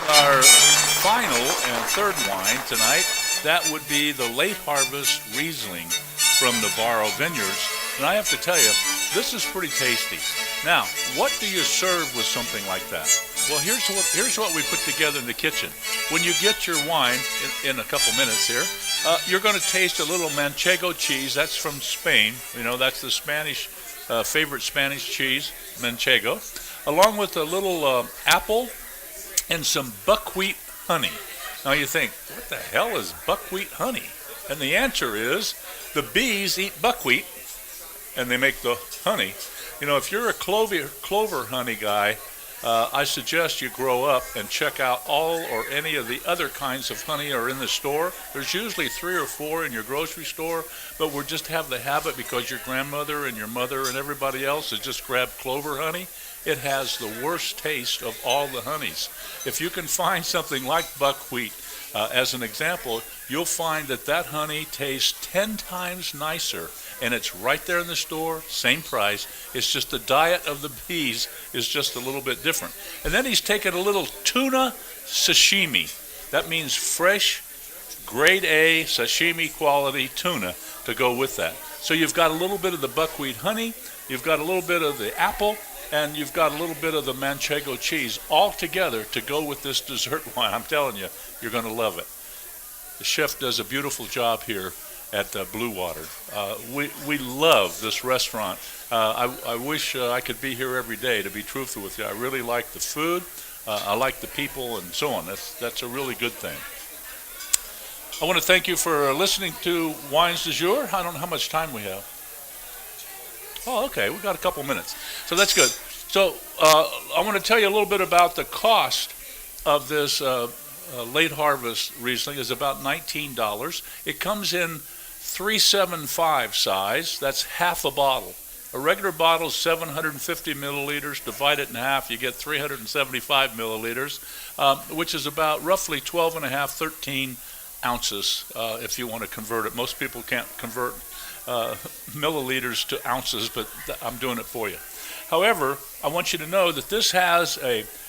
Our final and third wine tonight, that would be the late harvest Riesling from Navarro Vineyards. And I have to tell you, this is pretty tasty. Now, what do you serve with something like that? Well, here's what we put together in the kitchen. When you get your wine, in a couple minutes here, you're going to taste a little manchego cheese. That's from Spain. You know, that's the Spanish, favorite Spanish cheese, manchego, along with a little apple and some buckwheat honey. Now you think, what the hell is buckwheat honey? And the answer is, the bees eat buckwheat, and they make the honey. You know, if you're a clover honey guy, I suggest you grow up and check out all or any of the other kinds of honey are in the store. There's usually 3 or 4 in your grocery store, but we just have the habit because your grandmother and your mother and everybody else has just grabbed clover honey. It has the worst taste of all the honeys. If you can find something like buckwheat, as an example, you'll find that honey tastes 10 times nicer, and it's right there in the store, same price. It's just the diet of the bees is just a little bit different. And then he's taken a little tuna sashimi. That means fresh, grade A, sashimi quality tuna to go with that. So you've got a little bit of the buckwheat honey, you've got a little bit of the apple, and you've got a little bit of the manchego cheese all together to go with this dessert wine. I'm telling you, you're going to love it. The chef does a beautiful job here at Blue Water. We love this restaurant. I wish I could be here every day, to be truthful with you. I really like the food. I like the people and so on. That's a really good thing. I want to thank you for listening to Wines du Jour. I don't know how much time we have. Oh, okay, we've got a couple minutes. So that's good. So I want to tell you a little bit about the cost of this late harvest Riesling. Is about $19. It comes in 375 size. That's half a bottle. A regular bottle is 750 milliliters. Divide it in half, you get 375 milliliters, which is about roughly 12 and a half, 13 ounces if you want to convert it. Most people can't convert milliliters to ounces, but I'm doing it for you. However, I want you to know that this has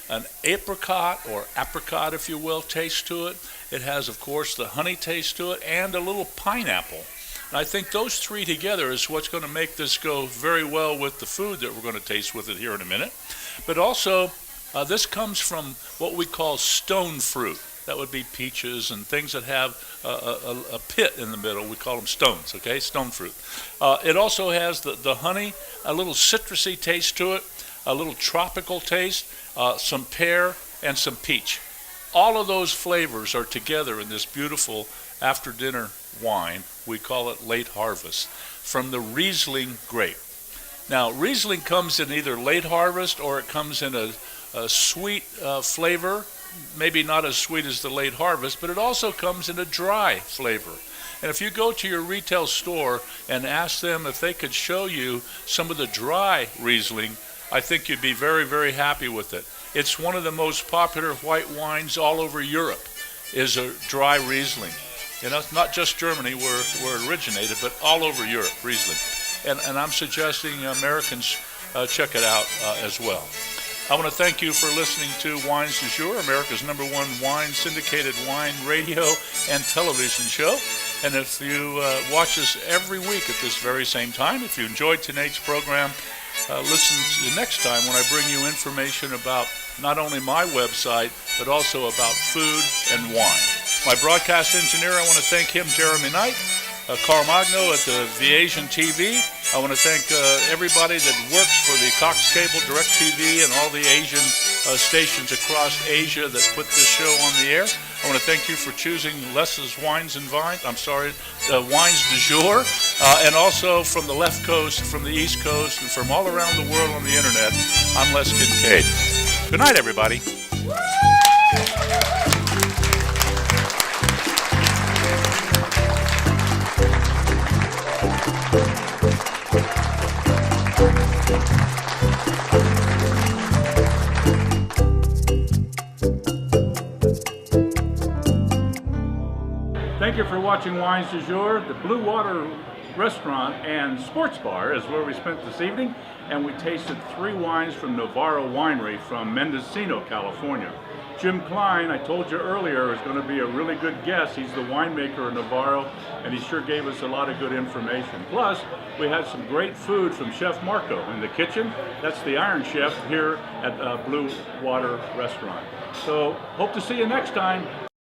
an apricot, or apricot if you will, taste to it. It has, of course, the honey taste to it and a little pineapple. And I think those three together is what's going to make this go very well with the food that we're going to taste with it here in a minute. But also, this comes from what we call stone fruit. That would be peaches and things that have a pit in the middle. We call them stones, okay? Stone fruit. It also has the honey, a little citrusy taste to it, a little tropical taste, some pear, and some peach. All of those flavors are together in this beautiful after-dinner wine. We call it Late Harvest, from the Riesling grape. Now, Riesling comes in either late harvest or it comes in a sweet flavor. Maybe not as sweet as the late harvest, but it also comes in a dry flavor. And if you go to your retail store and ask them if they could show you some of the dry Riesling, I think you'd be very, very happy with it. It's one of the most popular white wines all over Europe, is a dry Riesling. You know, it's not just Germany where it originated, but all over Europe, Riesling. And I'm suggesting Americans check it out as well. I want to thank you for listening to Wines du Jour, America's #1 wine syndicated wine radio and television show. And if you watch us every week at this very same time, if you enjoyed tonight's program, listen to the next time when I bring you information about not only my website, but also about food and wine. My broadcast engineer, I want to thank him, Jeremy Knight. Carl Magno at the VAsianTV. I want to thank everybody that works for the Cox Cable, DirecTV, and all the Asian stations across Asia that put this show on the air. I want to thank you for choosing Les's Wines and Vines. Wines du Jour, and also from the left coast, from the east coast, and from all around the world on the internet. I'm Les Kincaid. Good night, everybody. Thank you for watching Wines du Jour. The Blue Water Restaurant and Sports Bar is where we spent this evening, and we tasted 3 wines from Navarro Winery from Mendocino, California. Jim Klein, I told you earlier, is going to be a really good guest. He's the winemaker in Navarro, and he sure gave us a lot of good information. Plus, we had some great food from Chef Marco in the kitchen. That's the Iron Chef here at Blue Water Restaurant. So, hope to see you next time.